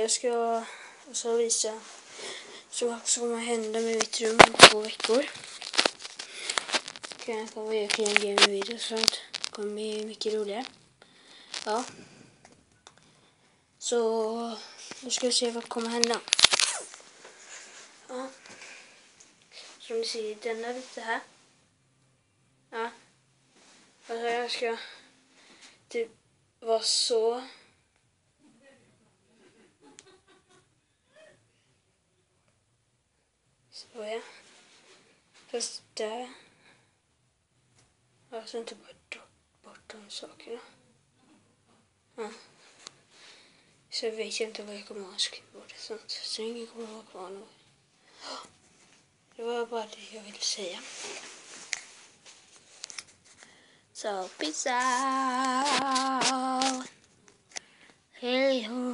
jag ska så visa så kommer hända med mitt rum om 2 veckor. Jag kommer verkligen ge mig videos och sånt. Det kommer bli mycket roligare. Ja. Så nu ska vi se vad kommer hända. Ja. Som ni ser, den är lite här. Ja. Alltså jag ska typ vara så. Så ja. Fast där. Alltså inte bara ta bort de sakerna. Ja. Så vet jag inte vad jag kommer ha skrivbordet. Sånt. Så ingen kommer ha kvar något. Det var bara det jag ville säga. Så peace out. Hej ho.